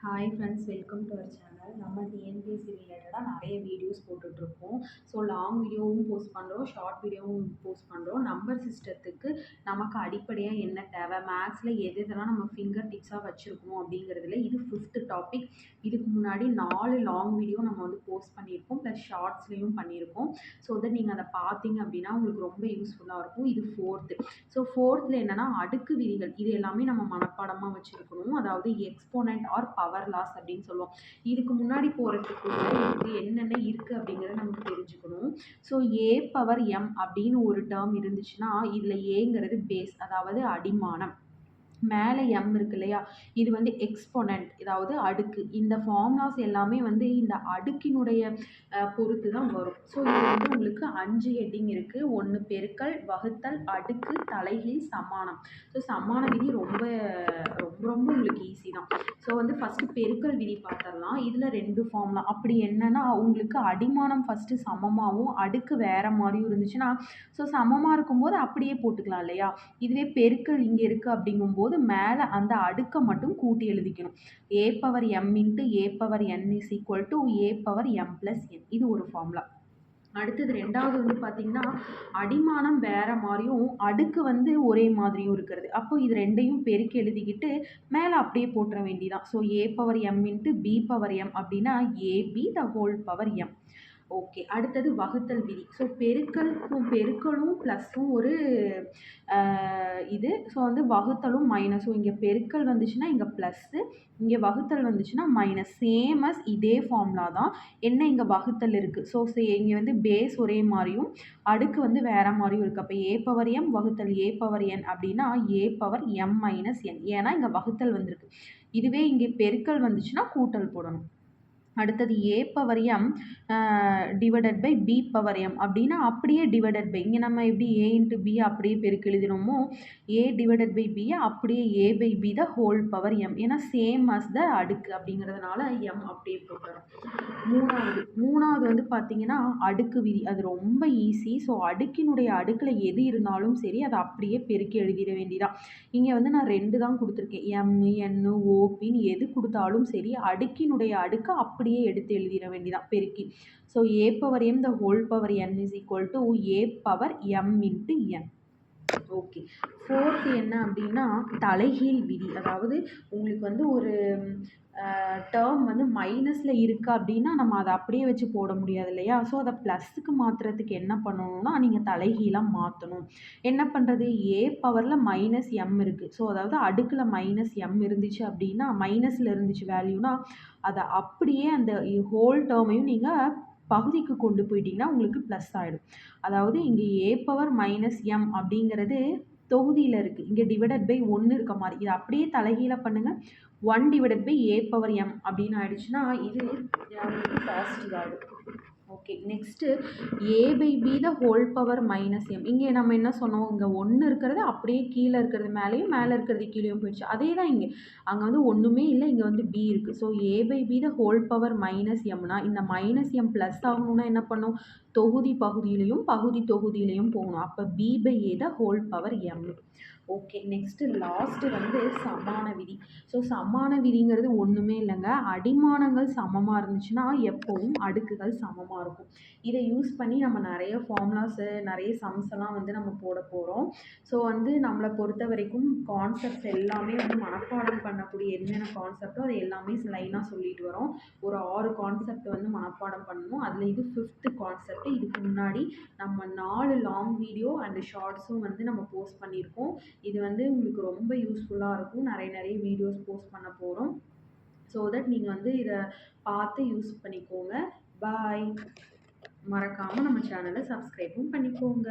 Hi friends, welcome to our channel. நம்ம TNPSC ரிலேட்டடாக நிறைய வீடியோஸ் போட்டுட்ருக்கோம். ஸோ லாங் வீடியோவும் போஸ்ட் பண்ணுறோம், ஷார்ட் வீடியோவும் போஸ்ட் பண்ணுறோம். நம்பர் சிஸ்டத்துக்கு நமக்கு அடிப்படையாக என்ன தேவை, மேக்ஸில் எது எதெல்லாம் நம்ம ஃபிங்கர் டிப்ஸாக வச்சுருக்கணும் அப்படிங்கிறதுல இது 5th டாபிக். இதுக்கு முன்னாடி 4 லாங் வீடியோ நம்ம வந்து போஸ்ட் பண்ணியிருக்கோம், ப்ளஸ் ஷார்ட்ஸ்லேயும் பண்ணியிருக்கோம். ஸோ அதை நீங்கள் அதை பார்த்தீங்க அப்படின்னா உங்களுக்கு ரொம்ப யூஸ்ஃபுல்லாக இருக்கும். இது 4th. ஸோ 4th என்னென்னா அடுக்கு விதிகள், இது எல்லாமே நம்ம மனப்பாடமாக வச்சுருக்கணும். அதாவது எக்ஸ்போனன்ட் ஆர் பவர் லாஸ் அப்படின்னு சொல்லுவோம். இதுக்கு முன்னாடி போகிறதுக்குள்ள இதுக்கு என்னென்ன இருக்குது அப்படிங்கிறத நமக்கு தெரிஞ்சுக்கணும். ஸோ ஏ பவர் எம் அப்படின்னு ஒரு டேர்ம் இருந்துச்சுன்னா இதில் ஏங்கிறது பேஸ், அதாவது அடிமானம். மேலே எம் இருக்கு இல்லையா, இது வந்து எக்ஸ்பொனன்ட், அதாவது அடுக்கு. இந்த ஃபார்முலாஸ் எல்லாமே வந்து இந்த அடுக்கினுடைய பொறுத்து தான் வரும். ஸோ இது வந்து உங்களுக்கு 5 ஹெட்டிங் இருக்குது. 1 பெருக்கல், வகுத்தல், அடுக்கு, தலைகீழ், சமானம். ஸோ சமான விதி ரொம்ப ரொம்ப ரொம்ப உங்களுக்கு ஈஸி தான். ஸோ வந்து ஃபஸ்ட்டு பெருக்கல் விதி பார்த்துடலாம். இதில் 2 ஃபார்முலா. அப்படி என்னன்னா உங்களுக்கு அடிமானம் ஃபஸ்ட்டு சமமாகவும் அடுக்கு வேறு மாதிரியும் இருந்துச்சுன்னா, ஸோ சமமாக இருக்கும்போது அப்படியே போட்டுக்கலாம் இல்லையா. இதுவே பெருக்கல் இங்கே இருக்குது அப்படிங்கும்போது மேலே அந்த அடுக்கை மட்டும் கூட்டி எழுதிக்கணும். A power m into a power n is equal to a power m plus n. இது ஒரு ஃபார்முலா. அடுத்தது 2வது வந்து பார்த்திங்கன்னா அடிமானம் வேறு மாதிரியும் அடுக்கு வந்து ஒரே மாதிரியும் இருக்கிறது. அப்போ இது 2யும் பெருக்கி எழுதிக்கிட்டு மேலே அப்படியே போட்டுற வேண்டியதான். So a power m into b power m அப்படின்னா a b the whole power M. Okay, அடுத்தது வகுத்தல் விதி. ஸோ பெருக்கலும் ப்ளஸ்ஸும் ஒரு இது. ஸோ வந்து வகுத்தலும் மைனஸும். இங்கே பெருக்கல் வந்துச்சுன்னா இங்கே ப்ளஸ்ஸு, இங்கே வகுத்தல் வந்துச்சுன்னா மைனஸ். சேம் அஸ் இதே ஃபார்முலா தான். என்ன இங்கே வகுத்தல் இருக்குது. ஸோ இங்கே வந்து பேஸ் ஒரே மாதிரியும் அடுக்கு வந்து வேறு மாதிரியும் இருக்குது. அப்போ ஏ பவர் எம் வகுத்தல் ஏ பவர் என் அப்படின்னா ஏ பவர் எம் மைனஸ் என். ஏன்னா இங்கே வகுத்தல் வந்திருக்கு. இதுவே இங்கே பெருக்கல் வந்துச்சுன்னா கூட்டல் போடணும். அடுத்தது a power m divided by b power m அப்படின்னா அப்படியே டிவைடட் பை, இங்கே நம்ம எப்படி ஏ இன்ட்டு பி அப்படியே பெருக்கு எழுதினோமோ ஏ டிவைடட் பை பியை அப்படியே a by B the whole power m. ஏன்னா சேம் அஸ் த அடுக்கு அப்படிங்கிறதுனால எம் அப்படியே போட்டுறோம். மூணாவது வந்து பார்த்தீங்கன்னா அடுக்கு விதி. அது ரொம்ப ஈஸி. ஸோ அடுக்கினுடைய அடுக்கில் எது இருந்தாலும் சரி அதை அப்படியே பெருக்கி எழுதிட வேண்டியதான். இங்கே வந்து நான் 2 தான் கொடுத்துருக்கேன். எம் என் ஓபின்னு எது கொடுத்தாலும் சரி அடுக்கினுடைய அடுக்கு அப்படியே எடுத்து எழுதிட வேண்டியதான் பெருக்கி. So a power am the whole power n is equal to a power m into n. Okay, 4th என்ன அப்படின்னா தலைகீழ் விதி. அதாவது உங்களுக்கு வந்து ஒரு டேர்ம் வந்து மைனஸில் இருக்குது அப்படின்னா நம்ம அதை அப்படியே வச்சு போட முடியாது இல்லையா. ஸோ அதை ப்ளஸ்ஸுக்கு மாற்றுறதுக்கு என்ன பண்ணணும்னா நீங்கள் தலைகீழாக மாற்றணும். என்ன பண்ணுறது, ஏ பவரில் மைனஸ் எம் இருக்குது. ஸோ அதாவது அடுக்கில் மைனஸ் எம் இருந்துச்சு அப்படின்னா, மைனஸில் இருந்துச்சு வேல்யூனா அதை அப்படியே அந்த ஹோல் டேர்மையும் நீங்கள் பகுதிக்கு கொண்டு போயிட்டீங்கன்னா உங்களுக்கு ப்ளஸ் ஆகிடும். அதாவது இங்கே ஏ பவர் மைனஸ் எம் அப்படிங்கிறது தொகுதியில் இருக்குது. இங்கே டிவைடட் பை 1 இருக்க மாதிரி இதை அப்படியே தலைகீழாக பண்ணுங்கள். 1 divided by A power M அப்படின்னு ஆயிடுச்சுன்னா இது உங்களுக்கு பாசிட்டிவ் ஆகிடும். Okay, next A by B the whole power minus M. இங்கே நம்ம என்ன சொன்னோம், இங்கே 1 இருக்கிறது அப்படியே கீழே இருக்கிறது மேலேயும் மேலே இருக்கிறது கீழேயும் போயிடுச்சு. அதே தான் இங்கே. அங்கே வந்து ஒன்றுமே இல்லை, இங்கே வந்து பி இருக்குது. So a by B the whole power minus எம்னா இந்த மைனஸ் எம் ப்ளஸ் ஆகணும்னா என்ன பண்ணும், தொகுதி பகுதியிலையும் பகுதி தொகுதியிலையும் போகணும். அப்போ B by A the whole power M. Okay, next last வந்து சமான விதி. ஸோ சமான விதிங்கிறது ஒன்றுமே இல்லைங்க. அடிமானங்கள் சமமாக இருந்துச்சுன்னா எப்போவும் அடுக்குகள் சமமாக இருக்கும். இதை யூஸ் பண்ணி நம்ம நிறைய ஃபார்முலாஸு நிறைய சம்ஸ் எல்லாம் வந்து நம்ம போட போகிறோம். ஸோ வந்து நம்மளை பொறுத்த வரைக்கும் கான்செப்ட்ஸ் எல்லாமே வந்து மனப்பாடம் பண்ணக்கூடிய என்னென்ன கான்செப்டோ அது எல்லாமே லைனாக சொல்லிட்டு வரோம். ஒரு 6 கான்செப்ட் வந்து மனப்பாடம் பண்ணணும். அதில் இது 5th கான்செப்ட். இதுக்கு முன்னாடி நம்ம 4 லாங் வீடியோ அண்ட் ஷார்ட்ஸும் வந்து நம்ம போஸ்ட் பண்ணியிருக்கோம். இது வந்து உங்களுக்கு ரொம்ப யூஸ்ஃபுல்லாக இருக்கும். நிறைய வீடியோஸ் போஸ்ட் பண்ண போகிறோம். ஸோ தட் நீங்கள் வந்து இதை பார்த்து யூஸ் பண்ணிக்கோங்க. பாய். மறக்காமல் நம்ம சேனலை சப்ஸ்கிரைபும் பண்ணிக்கோங்க.